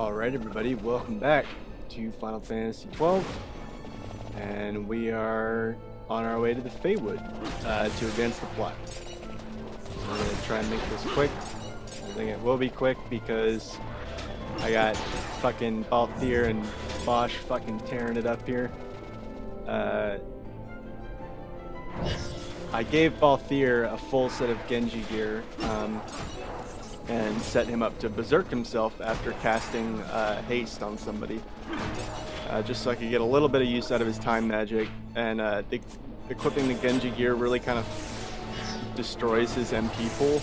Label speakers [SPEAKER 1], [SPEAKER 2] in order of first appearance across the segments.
[SPEAKER 1] Alright everybody, welcome back to Final Fantasy XII, and we are on our way to the Feywood to advance the plot. We're going to try and make this quick. I think it will be quick because I got fucking Balthier and Bosch fucking tearing it up here. I gave Balthier a full set of Genji gear, and set him up to berserk himself after casting haste on somebody, just so I could get a little bit of use out of his time magic. And equipping the Genji gear really kind of destroys his MP pool,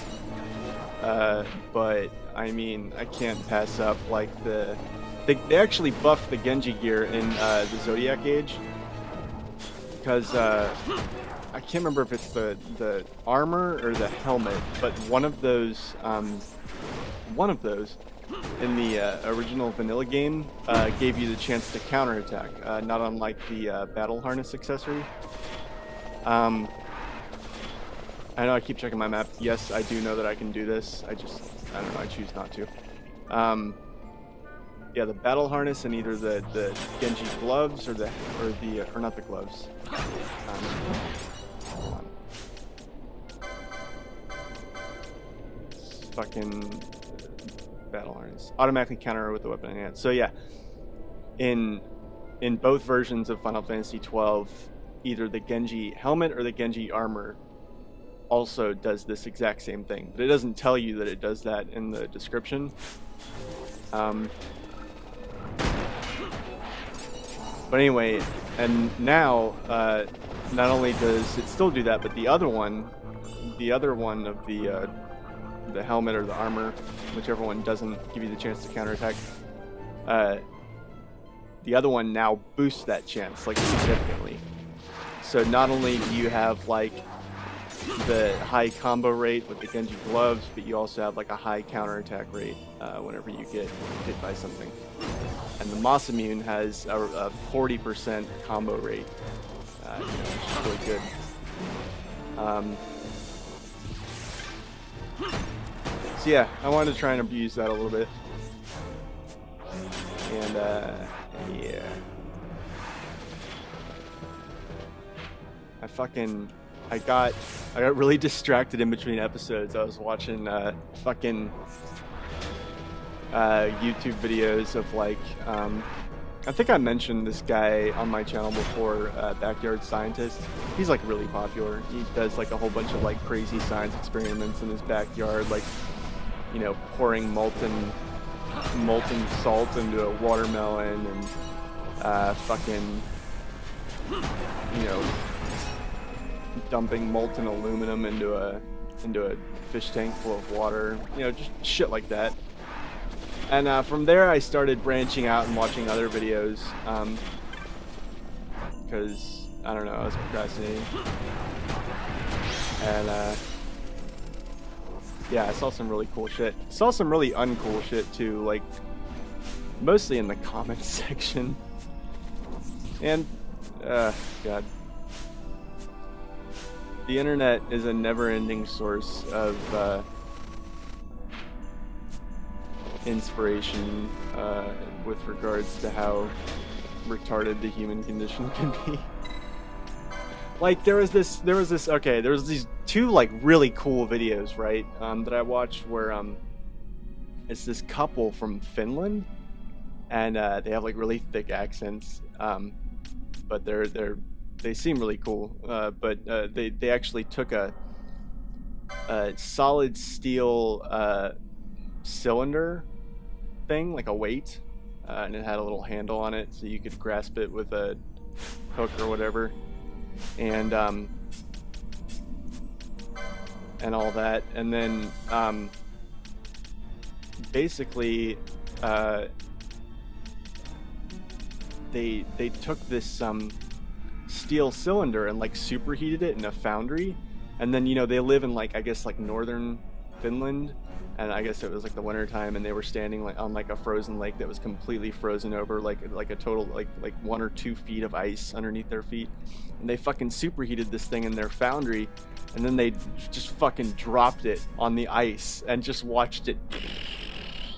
[SPEAKER 1] but I mean, I can't pass up like they actually buffed the Genji gear in the Zodiac Age, because I can't remember if it's the armor or the helmet, but one of those in the original vanilla game gave you the chance to counterattack, not unlike the battle harness accessory. I know I keep checking my map. Yes, I do know that I can do this. I don't know, I choose not to. Yeah, the battle harness and either the Genji gloves or not the gloves. Fucking battle harness automatically counter with the weapon in hand. So yeah, in both versions of Final Fantasy XII, either the Genji helmet or the Genji armor also does this exact same thing, but it doesn't tell you that it does that in the description. But anyway, and now not only does it still do that, but the other one of the helmet or the armor, whichever one doesn't give you the chance to counterattack, the other one now boosts that chance like significantly. So not only do you have like the high combo rate with the Genji gloves, but you also have like a high counterattack rate whenever you get hit by something. And the Masamune has a 40% combo rate, which is really good. So yeah, I wanted to try and abuse that a little bit. And yeah. I got really distracted in between episodes. I was watching fucking YouTube videos of like I think I mentioned this guy on my channel before, Backyard Scientist. He's like really popular. He does like a whole bunch of like crazy science experiments in his backyard, like, you know, pouring molten salt into a watermelon and fucking, you know, dumping molten aluminum into a fish tank full of water, you know, just shit like that. And from there I started branching out and watching other videos, because I don't know, I was procrastinating. And yeah, I saw some really cool shit. Saw some really uncool shit too, like mostly in the comments section. And God, the internet is a never-ending source of inspiration with regards to how retarded the human condition can be. Like there was these two like really cool videos, right, that I watched where it's this couple from Finland, and they have like really thick accents, but they seem really cool, but they actually took a solid steel cylinder thing, like a weight, and it had a little handle on it so you could grasp it with a hook or whatever, and all that, and then basically they took this steel cylinder and like superheated it in a foundry, and then, you know, they live in like, I guess like northern Finland, and I guess it was like the winter time, and they were standing like on like a frozen lake that was completely frozen over, like a total like 1 or 2 feet of ice underneath their feet, and they fucking superheated this thing in their foundry, and then they just fucking dropped it on the ice and just watched it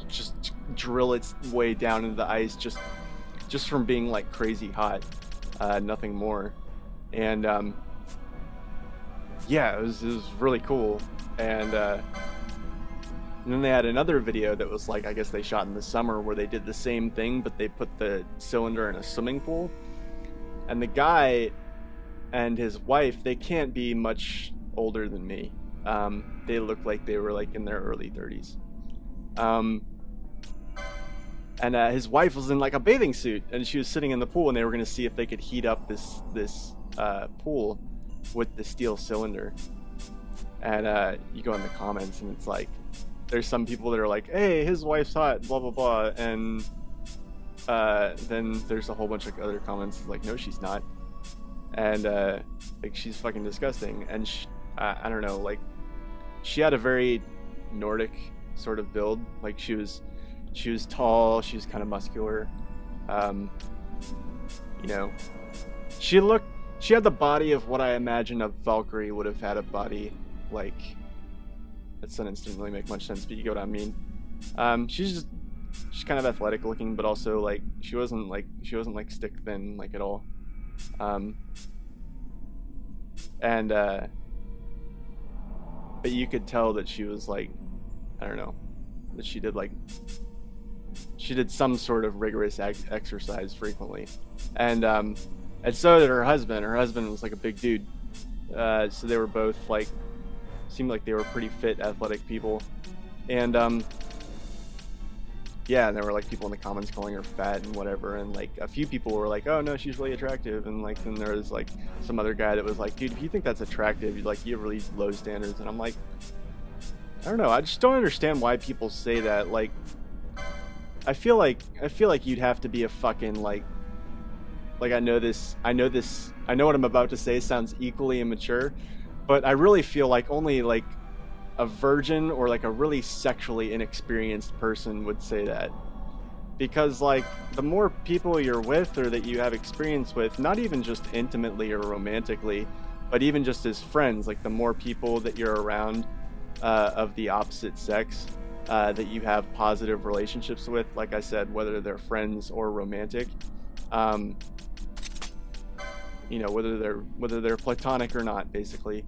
[SPEAKER 1] just drill its way down into the ice just from being like crazy hot, nothing more. And yeah, it was really cool. And then they had another video that was like, I guess they shot in the summer, where they did the same thing, but they put the cylinder in a swimming pool. And the guy and his wife, they can't be much older than me. They look like they were like in their early 30s. And his wife was in like a bathing suit, and she was sitting in the pool, and they were going to see if they could heat up this pool with the steel cylinder. And you go in the comments, and it's like, there's some people that are like, hey, his wife's hot, blah blah blah, and then there's a whole bunch of other comments like, no, she's not, and like, she's fucking disgusting. And I don't know, like, she had a very Nordic sort of build. Like, she was tall, she was kind of muscular, you know, she had the body of what I imagine a Valkyrie would have had a body like. That sentence didn't really make much sense, but you get what I mean. She's kind of athletic looking, but also like she wasn't like stick thin like at all. But you could tell that she was like, I don't know, that she did some sort of rigorous exercise frequently. And so did her husband. Her husband was like a big dude. So they were both like, seemed like they were pretty fit, athletic people. And yeah, and there were like people in the comments calling her fat and whatever, and like a few people were like, oh no, she's really attractive. And like, then there was like some other guy that was like, dude, if you think that's attractive, you have really low standards. And I'm like, I don't know, I just don't understand why people say that. Like, I feel like you'd have to be a fucking like I know what I'm about to say sounds equally immature, but I really feel like only like a virgin or like a really sexually inexperienced person would say that. Because like, the more people you're with or that you have experience with, not even just intimately or romantically, but even just as friends, like the more people that you're around of the opposite sex that you have positive relationships with, like I said, whether they're friends or romantic, you know, whether they're platonic or not, basically.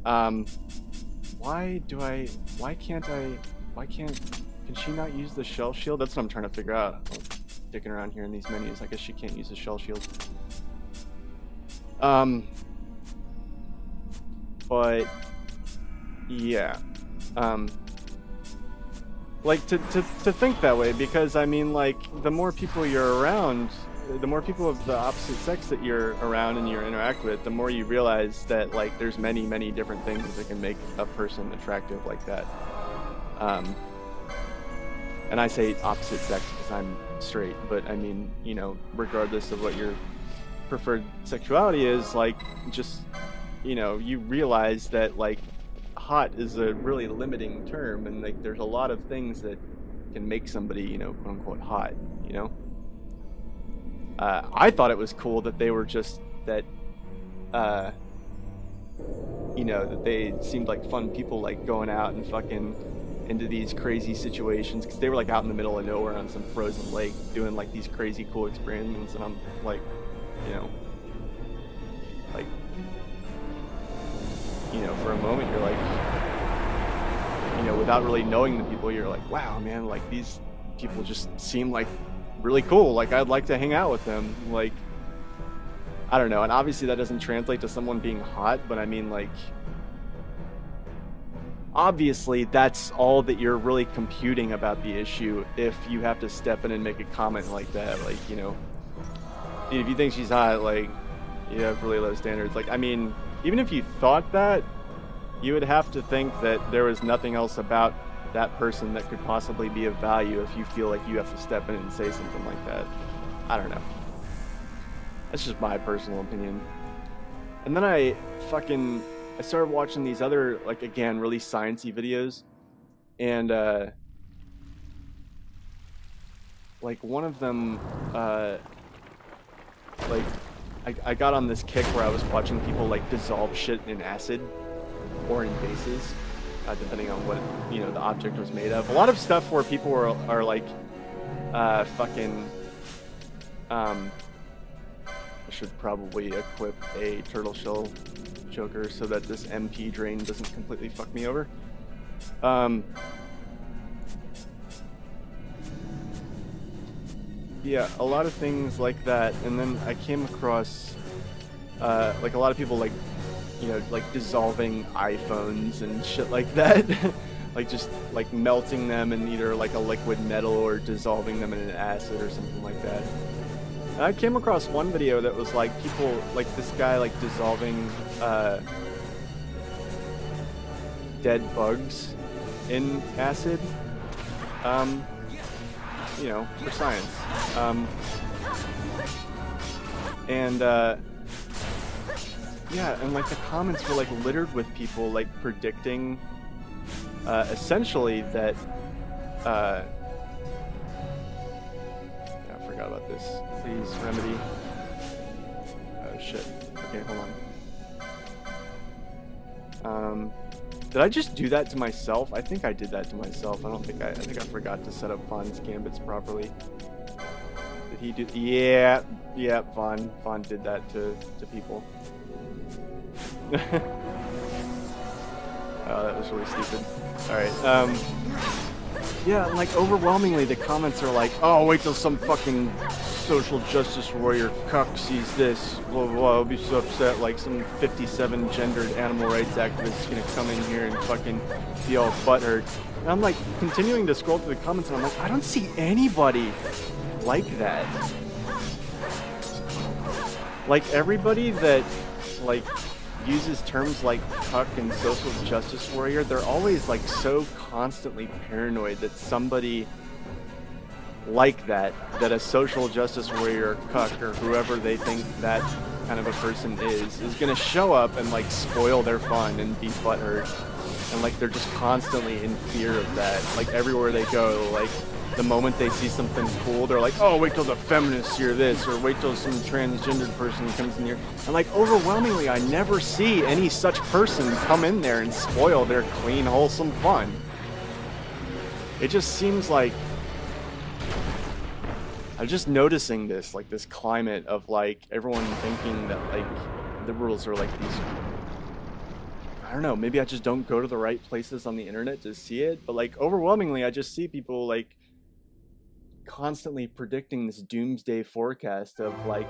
[SPEAKER 1] Can she not use the shell shield? That's what I'm trying to figure out. I'm sticking around here in these menus. I guess she can't use the shell shield. But yeah, like to think that way, because I mean, like, the more people you're around, the more people of the opposite sex that you're around and you interact with, the more you realize that like there's many different things that can make a person attractive like that. And I say opposite sex because I'm straight, but I mean, you know, regardless of what your preferred sexuality is, like, just, you know, you realize that like hot is a really limiting term, and like there's a lot of things that can make somebody, you know, quote unquote hot, you know. I thought it was cool that they were just that, you know, that they seemed like fun people, like going out and fucking into these crazy situations, because they were like out in the middle of nowhere on some frozen lake doing like these crazy cool experiments, and I'm like, you know, like, you know, for a moment you're like, you know, without really knowing the people, you're like, wow, man, like these people just seem like really cool, like I'd like to hang out with them. Like, I don't know, and obviously that doesn't translate to someone being hot, but I mean, like, obviously that's all that you're really computing about the issue if you have to step in and make a comment like that. Like, you know, dude, if you think she's hot, like, you have really low standards. Like, I mean, even if you thought that, you would have to think that there was nothing else about that person that could possibly be of value if you feel like you have to step in and say something like that. I don't know. That's just my personal opinion. And then I started watching these other, like, again, really sciencey videos, and like one of them, like, I got on this kick where I was watching people like dissolve shit in acid or in bases, depending on what, you know, the object was made of. A lot of stuff where people are like fucking, I should probably equip a turtle shell choker so that this MP drain doesn't completely fuck me over. Yeah, a lot of things like that, and then I came across, like a lot of people like, you know, like dissolving iPhones and shit like that. Like just like melting them in either like a liquid metal or dissolving them in an acid or something like that. And I came across one video that was like people, like this guy like dissolving dead bugs in acid, you know, for science. Yeah, and like the comments were like littered with people like predicting essentially that yeah, I forgot about this. Please remedy. Oh shit. Okay, hold on. Did I just do that to myself? I think I did that to myself. I think I forgot to set up Vaughn's gambits properly. Did he do? Yeah, Vaughn did that to people. Oh, that was really stupid. Alright, yeah, like, overwhelmingly the comments are like, oh, wait till some fucking social justice warrior cuck sees this, blah, blah, blah, I'll be so upset, like some 57 gendered animal rights activist is gonna come in here and fucking be all butthurt. And I'm like, continuing to scroll through the comments, and I'm like, I don't see anybody like that. Like, everybody that, like, uses terms like cuck and social justice warrior, they're always like so constantly paranoid that somebody like that a social justice warrior or cuck or whoever they think that kind of a person is gonna show up and like spoil their fun and be butthurt, and like they're just constantly in fear of that. Like everywhere they go, like the moment they see something cool, they're like, oh, wait till the feminists hear this, or wait till some transgendered person comes in here. And like overwhelmingly, I never see any such person come in there and spoil their clean, wholesome fun. It just seems like I'm just noticing this, like this climate of like everyone thinking that like liberals are like these, I don't know, maybe I just don't go to the right places on the internet to see it, but like overwhelmingly I just see people like constantly predicting this doomsday forecast of like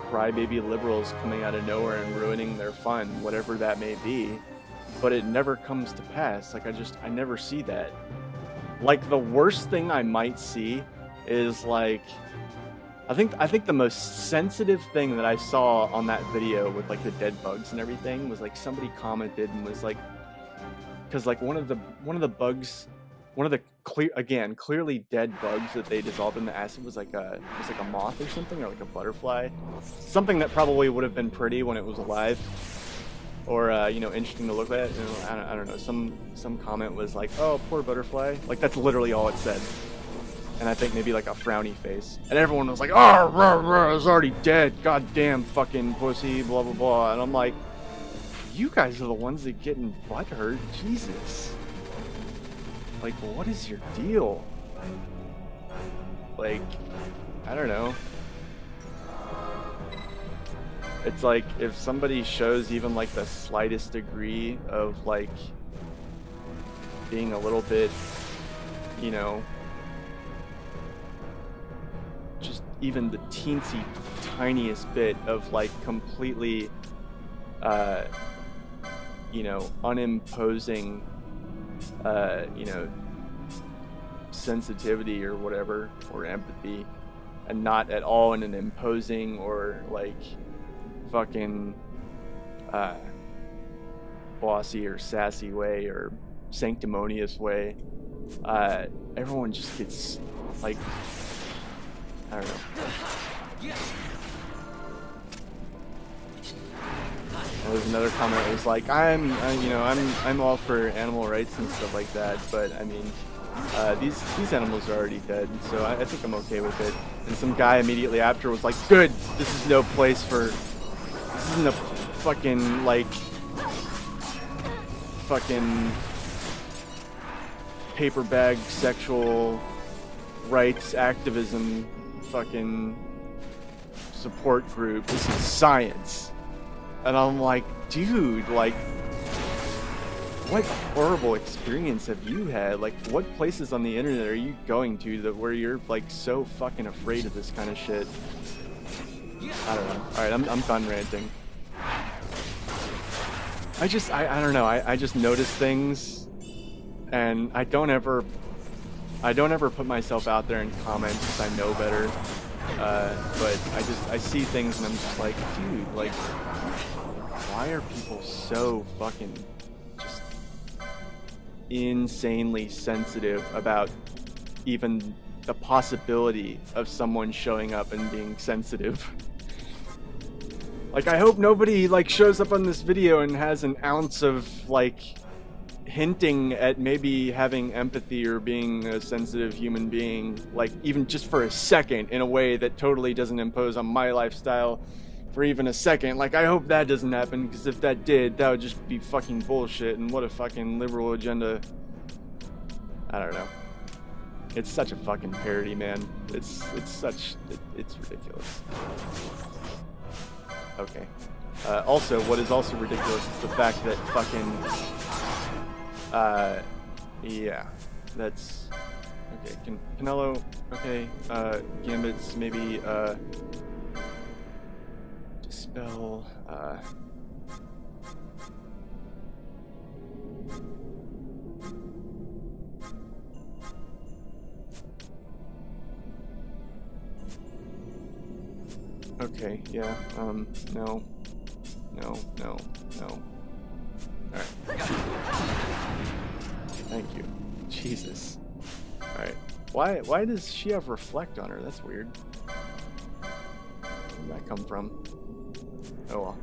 [SPEAKER 1] crybaby liberals coming out of nowhere and ruining their fun, whatever that may be, but it never comes to pass. Like I never see that. Like the worst thing I might see is like, I think the most sensitive thing that I saw on that video with like the dead bugs and everything was like somebody commented and was like, because like one of the bugs, one of the clearly dead bugs that they dissolved in the acid was like a moth or something, or like a butterfly, something that probably would have been pretty when it was alive, or you know, interesting to look at. And I don't know. Some comment was like, "Oh, poor butterfly." Like that's literally all it said. And I think maybe like a frowny face, and everyone was like, "Oh, rah, rah, it's already dead. Goddamn fucking pussy." Blah blah blah. And I'm like, you guys are the ones that getting butthurt. Jesus. Like, what is your deal? Like, I don't know. It's like, if somebody shows even like the slightest degree of like being a little bit, you know, just even the teensy tiniest bit of like completely, you know, unimposing, you know, sensitivity or whatever, or empathy, and not at all in an imposing or like fucking bossy or sassy way or sanctimonious way, everyone just gets like, I don't know. There's another comment that was like, I'm all for animal rights and stuff like that, but I mean, these animals are already dead, so I think I'm okay with it. And some guy immediately after was like, good, this isn't a fucking like fucking paper bag sexual rights activism fucking support group. This is science. And I'm like, dude, like, what horrible experience have you had? Like, what places on the internet are you going to that where you're like so fucking afraid of this kind of shit? I don't know. Alright, I'm done ranting. I don't know, I just notice things, and I don't ever put myself out there and comment because I know better. But I see things and I'm just like, dude, like, why are people so fucking just insanely sensitive about even the possibility of someone showing up and being sensitive? Like, I hope nobody like shows up on this video and has an ounce of like hinting at maybe having empathy or being a sensitive human being, like even just for a second, in a way that totally doesn't impose on my lifestyle for even a second. Like, I hope that doesn't happen, because if that did, that would just be fucking bullshit, and what a fucking liberal agenda. I don't know. It's such a fucking parody, man. It's ridiculous. Okay. Also, what is also ridiculous is the fact that fucking, yeah, that's, okay, Canelo, okay, Gambit's maybe, dispel, okay, yeah, no. Alright. Thank you. Jesus. Alright. Why does she have reflect on her? That's weird. Where did that come from? Oh well.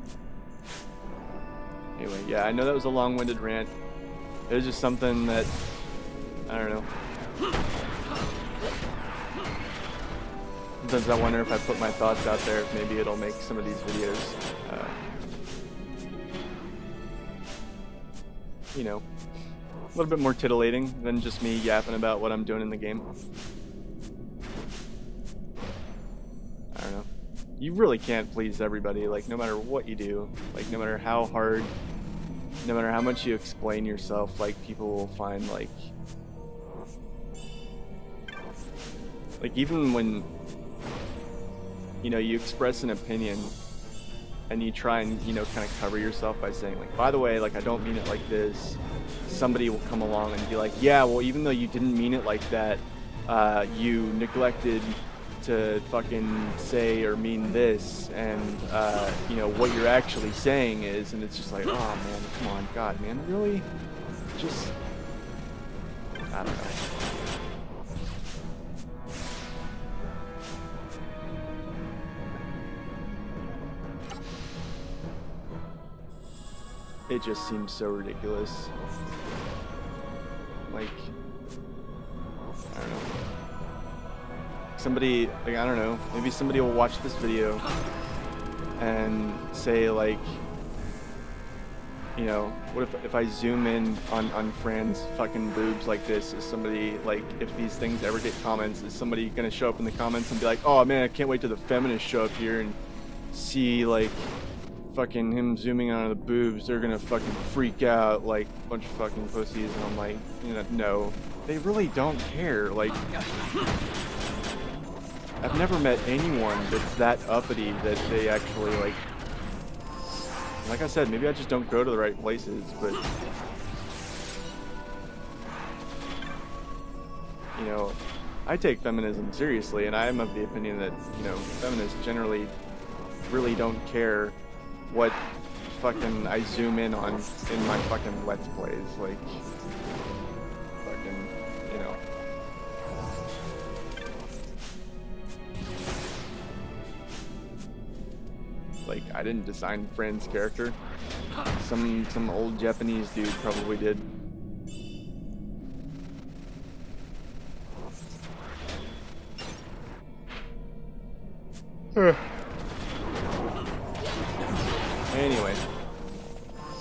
[SPEAKER 1] Anyway, yeah, I know that was a long-winded rant. It was just something that, I don't know. Sometimes I wonder if I put my thoughts out there, if maybe it'll make some of these videos, you know, a little bit more titillating than just me yapping about what I'm doing in the game. I don't know. You really can't please everybody, like, no matter what you do. Like, no matter how hard, no matter how much you explain yourself, like, people will find, like, even when, you know, you express an opinion and you try and, you know, kind of cover yourself by saying, like, by the way, like, I don't mean it like this, somebody will come along and be like, yeah, well, even though you didn't mean it like that, you neglected to fucking say or mean this, and, you know, what you're actually saying is, and it's just like, oh, man, come on, God, man, really? Just, I don't know. It just seems so ridiculous. Like, I don't know. Somebody, like, I don't know, maybe somebody will watch this video and say, like, you know, what if I zoom in on Fran's fucking boobs like this? Is somebody, like, if these things ever get comments, is somebody gonna show up in the comments and be like, oh man, I can't wait till the feminists show up here and see, like, fucking him zooming on the boobs, they're gonna fucking freak out like a bunch of fucking pussies. And I'm like, you know, no, they really don't care. Like, I've never met anyone that's that uppity that they actually, like I said, maybe I just don't go to the right places, but, you know, I take feminism seriously, and I am of the opinion that, you know, feminists generally really don't care what fucking I zoom in on in my fucking Let's Plays, like, fucking, you know. Like, I didn't design Fran's character. Some old Japanese dude probably did. Anyway,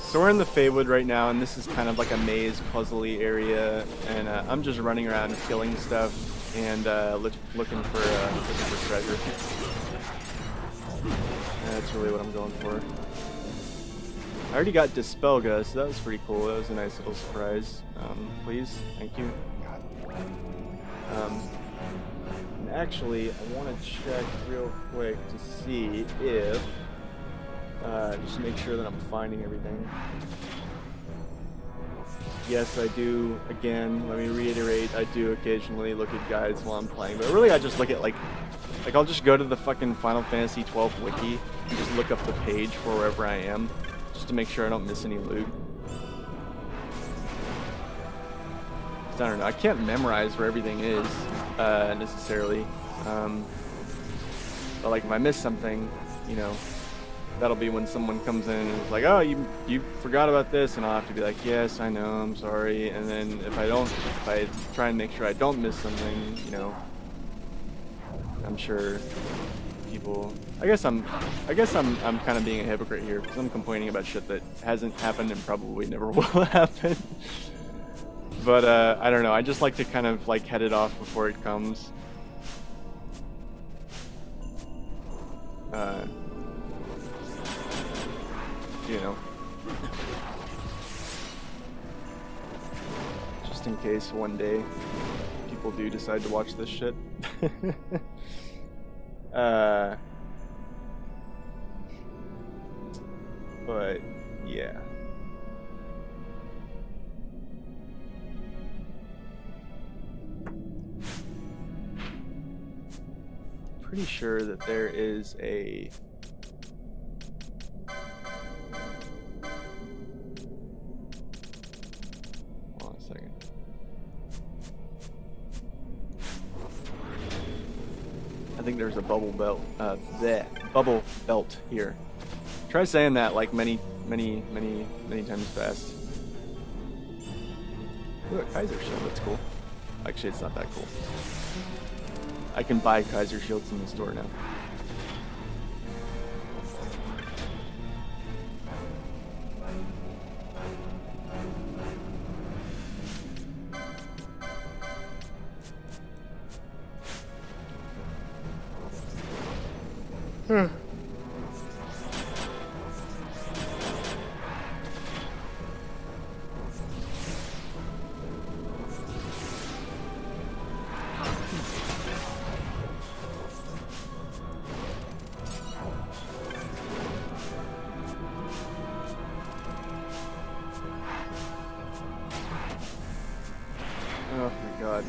[SPEAKER 1] so we're in the Feywood right now, and this is kind of like a maze puzzly area, and I'm just running around killing stuff. and looking for treasure. That's really what I'm going for. I already got Dispelga, so that was pretty cool. That was a nice little surprise. Please, thank you. And actually, I want to check real quick to see if, just to make sure that I'm finding everything. Yes, I do. Again, let me reiterate, I do occasionally look at guides while I'm playing, but really I just look at like I'll just go to the fucking Final Fantasy XII wiki and just look up the page for wherever I am, just to make sure I don't miss any loot. I don't know, I can't memorize where everything is, necessarily. But like if I miss something, you know, that'll be when someone comes in and is like, oh, you forgot about this, and I'll have to be like, yes, I know, I'm sorry. And then if I try and make sure I don't miss something, you know, I'm sure people, I guess I'm kind of being a hypocrite here because I'm complaining about shit that hasn't happened and probably never will happen. But I don't know, I just like to kind of like head it off before it comes. You know, just in case one day people do decide to watch this shit. But yeah. Pretty sure that there is a I think there's a bubble bubble belt here. Try saying that like many times fast. Ooh, a Kaiser shield, that's cool. Actually, it's not that cool. I can buy Kaiser shields in the store now. Oh my god.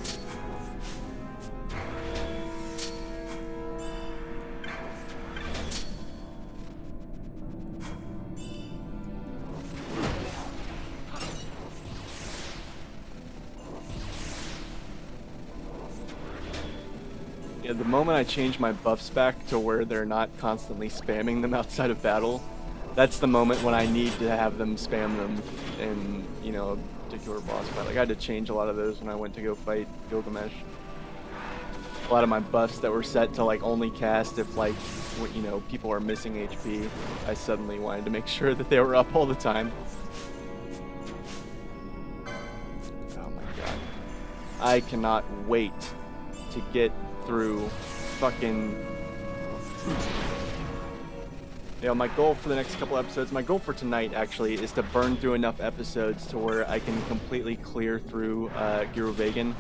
[SPEAKER 1] Yeah, the moment I change my buffs back to where they're not constantly spamming them outside of battle, that's the moment when I need to have them spam them in, you know, a particular boss fight. Like I had to change a lot of those when I went to go fight Gilgamesh. A lot of my buffs that were set to like only cast if like, you know, people are missing HP, I suddenly wanted to make sure that they were up all the time. Oh my god. I cannot wait to get through fucking... You know, my goal for the next couple episodes, my goal for tonight actually, is to burn through enough episodes to where I can completely clear through Gyrovagan,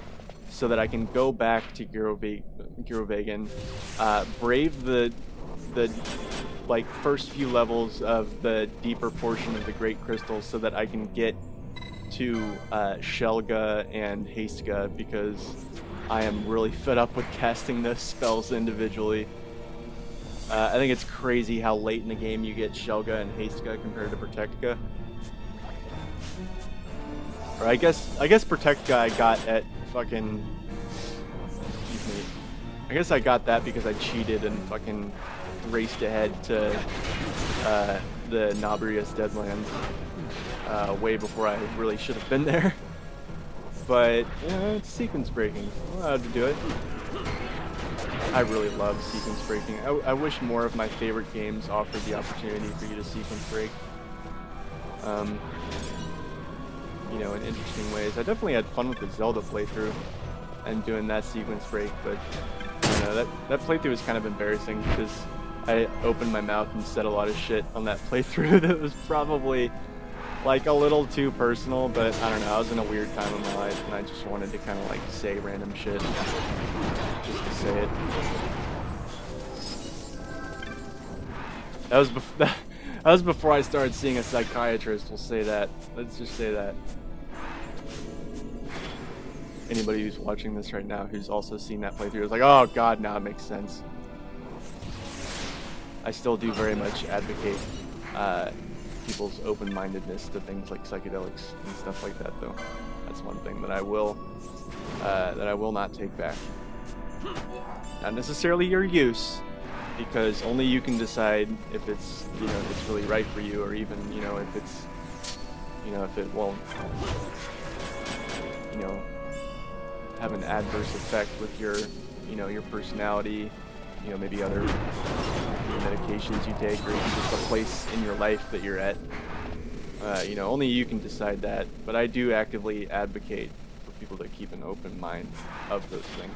[SPEAKER 1] so that I can go back to Gyrovagan, brave the like first few levels of the deeper portion of the Great Crystal, so that I can get to Shelga and Hastega, because I am really fed up with casting those spells individually. I think it's crazy how late in the game you get Shelga and Hastega compared to Protectica. Or I guess Protectica I got at fucking... Excuse me. I guess I got that because I cheated and fucking raced ahead to the Nabrius Deadlands way before I really should have been there. But, you know, it's sequence breaking. I'm allowed to do it. I really love sequence breaking. I wish more of my favorite games offered the opportunity for you to sequence break. You know, in interesting ways. I definitely had fun with the Zelda playthrough. and doing that sequence break, but I don't know, that playthrough was kind of embarrassing because I opened my mouth and said a lot of shit on that playthrough that was probably like a little too personal, but I don't know, I was in a weird time of my life and I just wanted to kind of like say random shit just to say it. That was before I started seeing a psychiatrist, we'll say that. Let's just say that. Anybody who's watching this right now who's also seen that playthrough is like, oh god, now it makes sense. I still do very much advocate people's open-mindedness to things like psychedelics and stuff like that, though. That's one thing that I will not take back. Not necessarily your use, because only you can decide if it's, you know, if it's really right for you, or even, you know, if it's, you know, if it won't, you know, have an adverse effect with your, you know, your personality, you know, maybe other medications you take, or even just a place in your life that you're at. You know, only you can decide that, but I do actively advocate for people to keep an open mind of those things.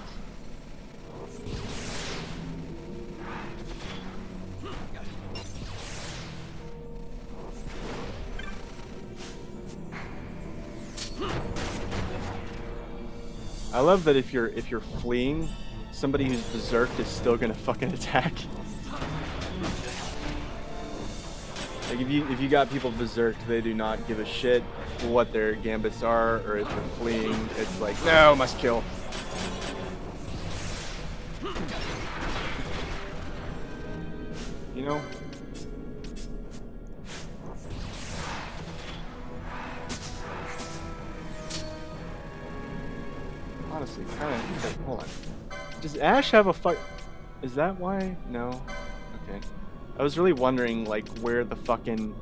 [SPEAKER 1] I love that if you're fleeing, somebody who's berserked is still gonna fucking attack. Like if you got people berserked, they do not give a shit what their gambits are, or if they're fleeing, it's like, no, must kill. You know? Honestly, kind of. Hold on. Does Ash have a fuck? Is that why? No. Okay. I was really wondering, like, where the fucking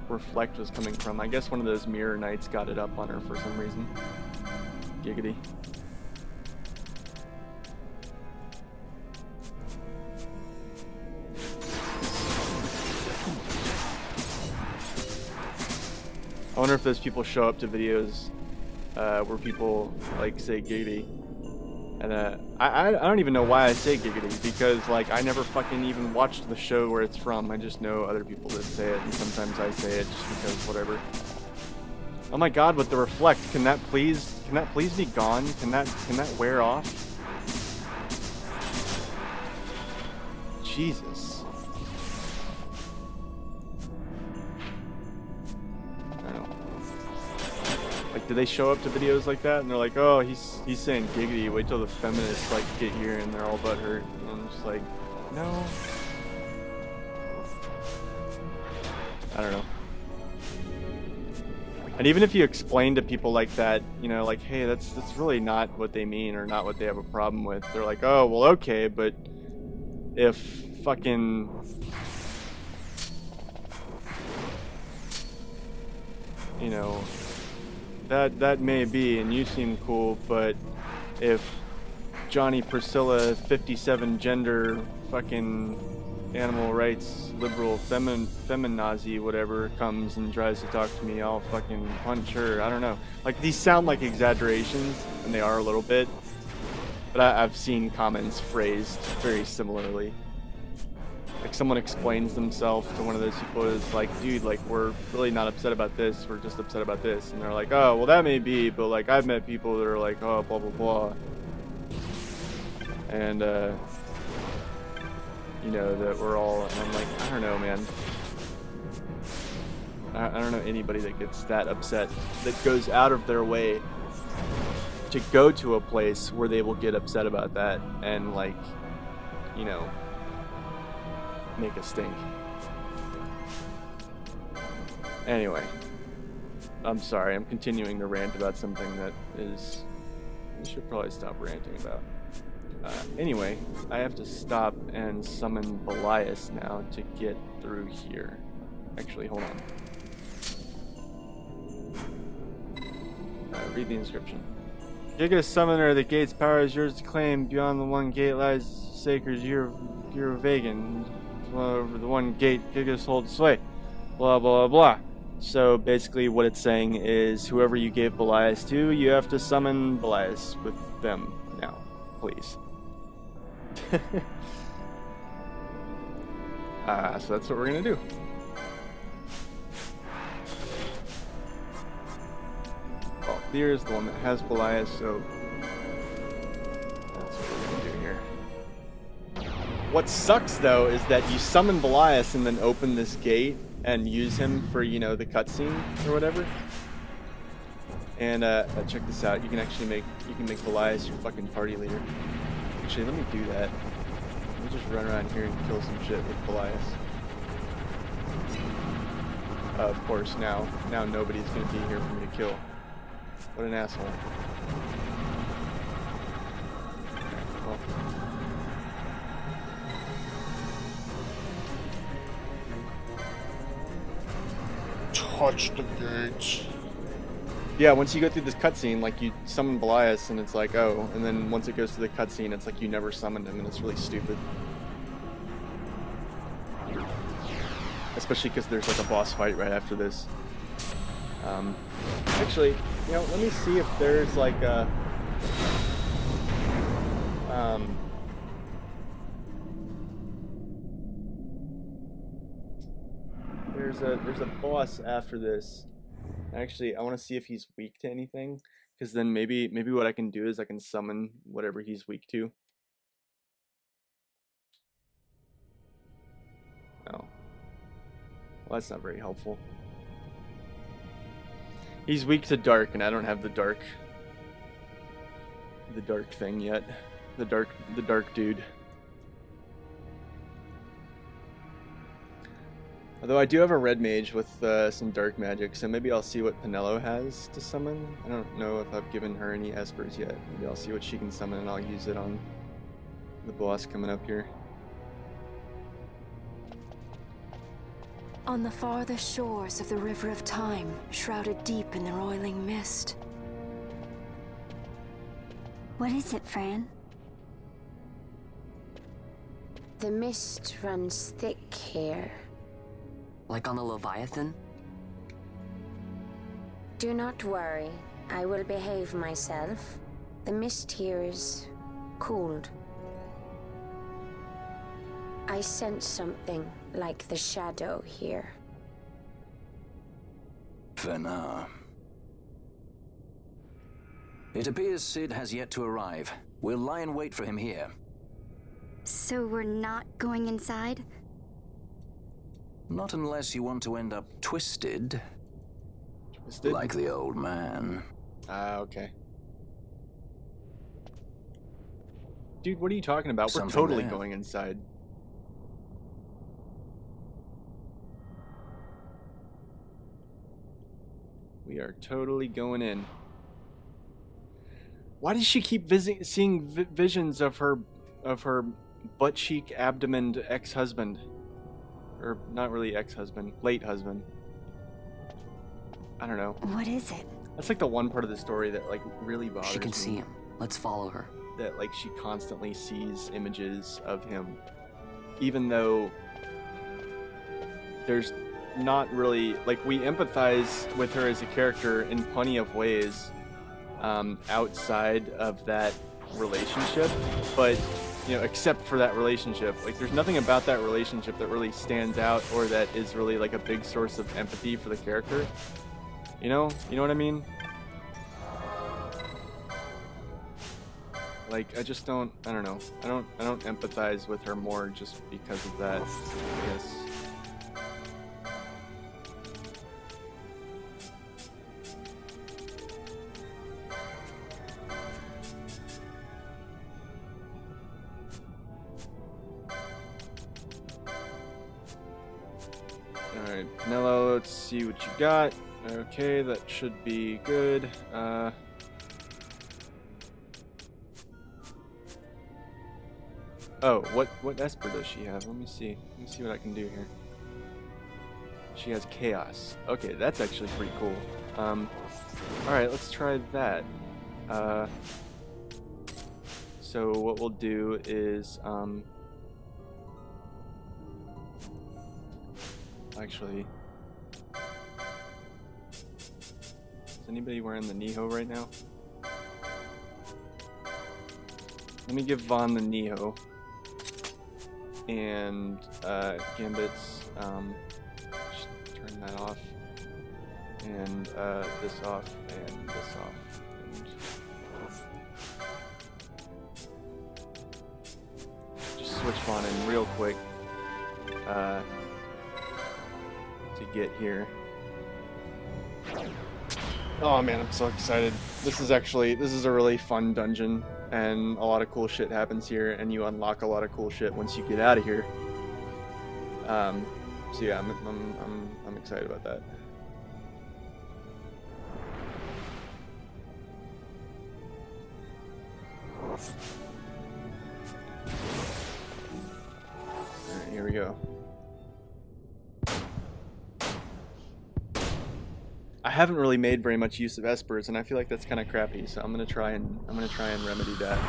[SPEAKER 1] reflect was coming from. I guess one of those mirror knights got it up on her for some reason. Giggity. I wonder if those people show up to videos where people like say giggity, and I don't even know why I say giggity, because like I never fucking even watched the show where it's from. I just know other people that say it, and sometimes I say it just because whatever. Oh my god, with the reflect, can that please be gone? Can that wear off? Jesus. Like, do they show up to videos like that and they're like, oh, he's saying giggity, wait till the feminists like get here and they're all butthurt, and I'm just like, no. I don't know. And even if you explain to people like that, you know, like, hey, that's really not what they mean or not what they have a problem with, they're like, oh, well, okay, but if fucking, you know, that may be, and you seem cool, but if Johnny Priscilla 57 gender fucking animal rights liberal feminazi whatever comes and tries to talk to me, I'll fucking punch her. I don't know. Like, these sound like exaggerations, and they are a little bit, but I've seen comments phrased very similarly. Like, someone explains themselves to one of those people, is like, dude, like, we're really not upset about this, we're just upset about this. And they're like, oh, well, that may be, but like, I've met people that are like, oh, blah blah blah, and you know, that we're all, and I'm like, I don't know, man. I don't know anybody that gets that upset, that goes out of their way to go to a place where they will get upset about that and, like, you know, make a stink. Anyway, I'm sorry, I'm continuing to rant about something that is, I should probably stop ranting about. Anyway, I have to stop and summon Belias now to get through here. Actually, hold on. Read the inscription. Giga Summoner, the gate's power is yours to claim. Beyond the one gate lies sacred Eurovegan. Over the one gate, Gigas hold sway. Blah blah blah. So basically what it's saying is whoever you gave Belias to, you have to summon Belias with them now, please. So that's what we're gonna do. Well, Fear is the one that has Belias, so that's what we're gonna do here. What sucks though is that you summon Belias and then open this gate and use him for, you know, the cutscene or whatever. And check this out. You can actually make Belias your fucking party leader. Actually, let me do that. Let me just run around here and kill some shit with Belias. Of course, now nobody's gonna be here for me to kill. What an asshole. Well.
[SPEAKER 2] Touch the gates.
[SPEAKER 1] Yeah, once you go through this cutscene, like you summon Belias and it's like, oh, and then once it goes to the cutscene, it's like you never summoned him and it's really stupid. Especially because there's like a boss fight right after this. Actually, you know, let me see if there's like a... There's a boss after this. Actually, I want to see if he's weak to anything, because then maybe what I can do is I can summon whatever he's weak to. Oh. Well, that's not very helpful. He's weak to dark, and I don't have the dark thing yet. The dark dude. Although I do have a red mage with some dark magic, so maybe I'll see what Penelo has to summon. I don't know if I've given her any espers yet. Maybe I'll see what she can summon and I'll use it on the boss coming up here.
[SPEAKER 3] On the farthest shores of the River of Time, shrouded deep in the roiling mist.
[SPEAKER 4] What is it, Fran?
[SPEAKER 5] The mist runs thick here.
[SPEAKER 6] Like on the Leviathan?
[SPEAKER 5] Do not worry. I will behave myself. The mist here is cooled. I sense something like the shadow here.
[SPEAKER 7] Fena. It appears Sid has yet to arrive. We'll lie in wait for him here.
[SPEAKER 4] So we're not going inside?
[SPEAKER 7] Not unless you want to end up twisted.
[SPEAKER 1] Twisted?
[SPEAKER 7] Like the old man.
[SPEAKER 1] Okay. Dude, what are you talking about? We're
[SPEAKER 7] Something
[SPEAKER 1] totally
[SPEAKER 7] there.
[SPEAKER 1] going inside. We are totally going in. Why does she keep seeing visions of her butt cheek abdomened ex-husband? Or not really ex-husband, late husband. I don't know.
[SPEAKER 4] What is it?
[SPEAKER 1] That's like the one part of the story that like really bothers me.
[SPEAKER 6] She can see him. Let's follow her.
[SPEAKER 1] That like she constantly sees images of him, even though there's not really, like, we empathize with her as a character in plenty of ways outside of that relationship, but you know, except for that relationship, like there's nothing about that relationship that really stands out or that is really like a big source of empathy for the character. You know what I mean? Like, I just don't, I don't know. I don't empathize with her more just because of that, I guess. Alright, Penelo, let's see what you got. Okay, that should be good. Oh, what Esper does she have? Let me see what I can do here. She has Chaos. Okay, that's actually pretty cool. Alright, let's try that. So what we'll do is, actually, Is anybody wearing the Niho right now? Let me give Vaughn the Niho. And Gambit's, just turn that off. And this off, and this off. And just switch Vaughn in real quick to get here. Oh man, I'm so excited. This is a really fun dungeon, and a lot of cool shit happens here, and you unlock a lot of cool shit once you get out of here. So yeah, I'm excited about that. Alright, here we go. I haven't really made very much use of espers, and I feel like that's kind of crappy. So I'm gonna try and remedy that.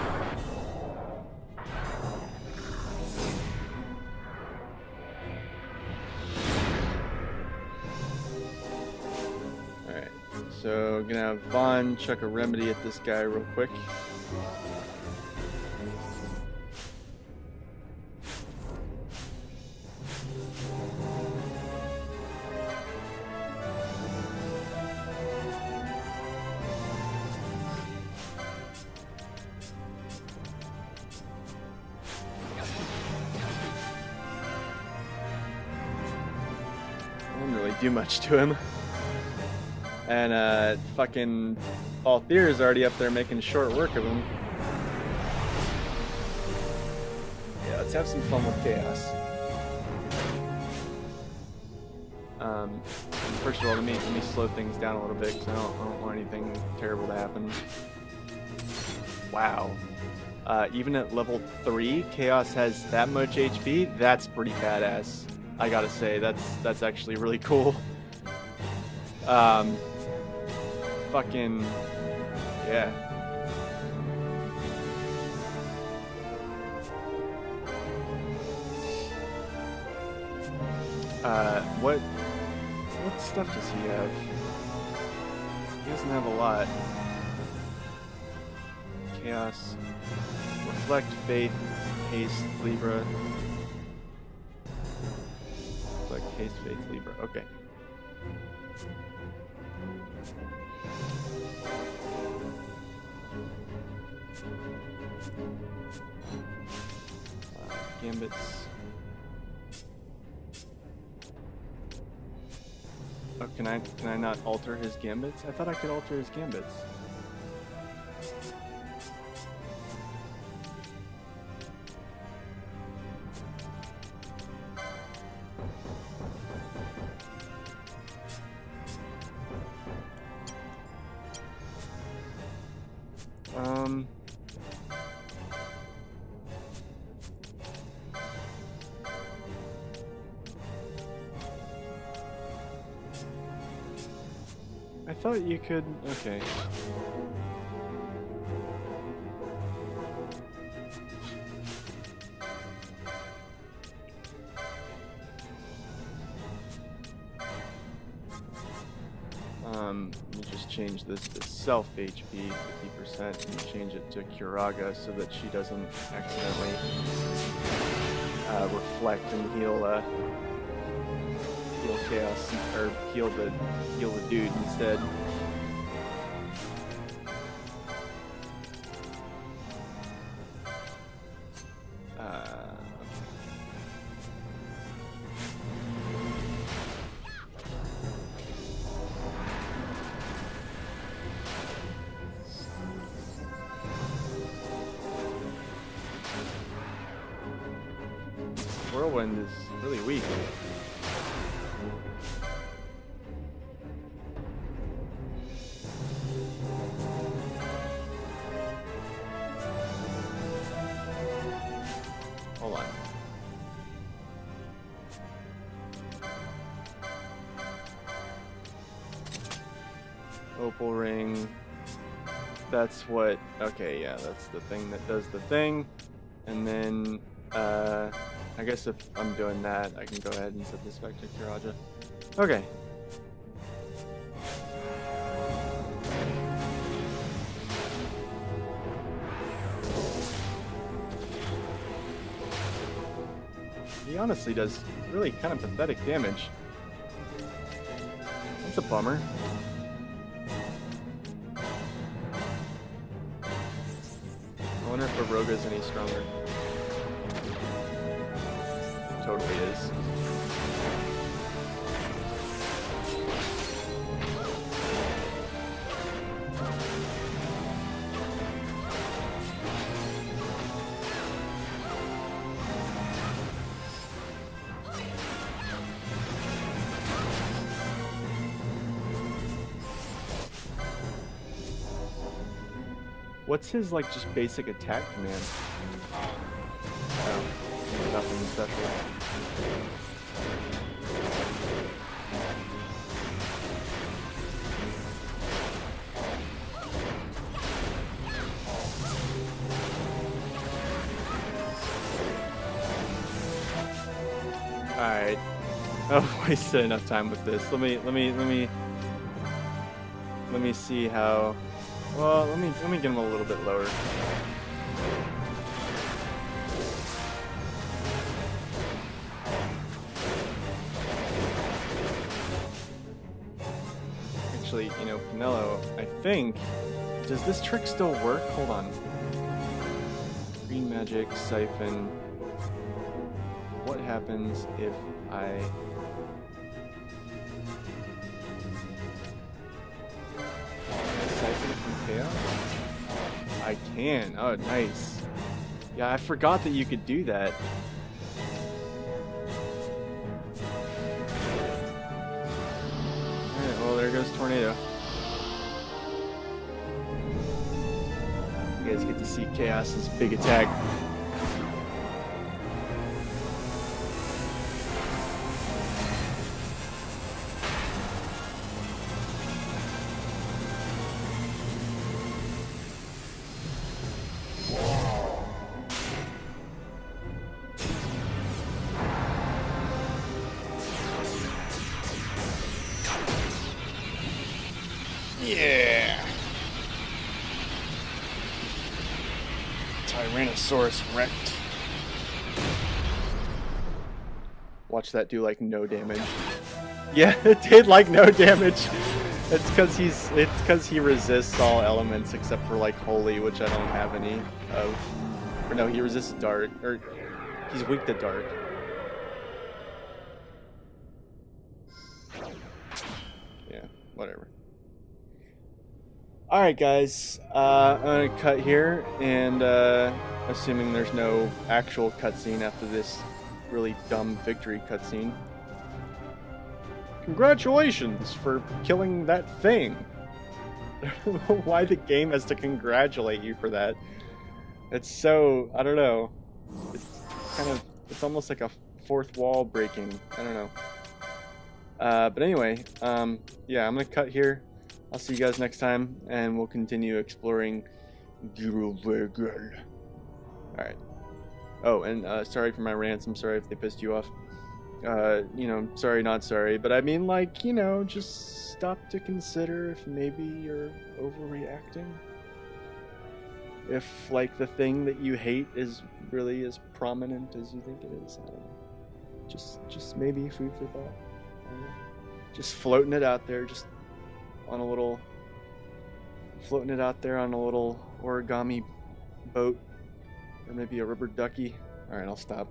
[SPEAKER 1] All right, so gonna have Vaughn chuck a remedy at this guy real quick. Do much to him. And fucking Balthier is already up there making short work of him. Yeah, let's have some fun with chaos. First of all, let me slow things down a little bit because I don't want anything terrible to happen. Wow. Even at level 3, Chaos has that much HP. That's pretty badass. I gotta say, that's actually really cool. Fucking, yeah. What stuff does he have? He doesn't have a lot. Chaos, Reflect, Faith, Haste, Libra. Like Haste, Faith, Libra. Okay. Gambits. Oh, can I not alter his gambits? I thought I could alter his gambits. I thought you could. Okay. Let me just change this to self HP 50% and change it to Kuraga so that she doesn't accidentally reflect and heal chaos or heal the dude instead. Whirlwind is really weak. Hold on. Opal ring. That's what. Okay, yeah, that's the thing that does the thing. And then, I guess if I'm doing that, I can go ahead and set this back to Kuraja. Okay. He honestly does really kind of pathetic damage. That's a bummer. I wonder if Baroga's any stronger. Totally is. What's his, like, just basic attack command? Oh, nothing special. Alright. I've wasted enough time with this. Let me see how. Well, let me get him a little bit lower. Actually, you know, Pinello, I think, does this trick still work? Hold on. Green magic, siphon. What happens if I... Siphon from chaos? I can. Oh, nice. Yeah, I forgot that you could do that. Alright, well, there goes Tornado. You guys get to see Chaos's big attack.
[SPEAKER 2] Yeah. Tyrannosaurus wrecked.
[SPEAKER 1] Watch that do like no damage. Yeah, it did like no damage. It's because he resists all elements except for like holy, which I don't have any of. Or no, he resists dark, or he's weak to dark. Yeah, whatever. Alright guys, I'm gonna cut here, and assuming there's no actual cutscene after this really dumb victory cutscene. Congratulations for killing that thing! I don't know why the game has to congratulate you for that. It's so, I don't know. It's kind of, it's almost like a fourth wall breaking. I don't know. But anyway, yeah, I'm gonna cut here. I'll see you guys next time, and we'll continue exploring Girovergal. Alright. Oh, and sorry for my rants. I'm sorry if they pissed you off. You know, sorry, not sorry. But I mean, like, you know, just stop to consider if maybe you're overreacting. If, like, the thing that you hate is really as prominent as you think it is. I don't know. Just maybe food for thought. I don't know. Just floating it out there, just on a little, floating it out there on a little origami boat, or maybe a rubber ducky. All right, I'll stop.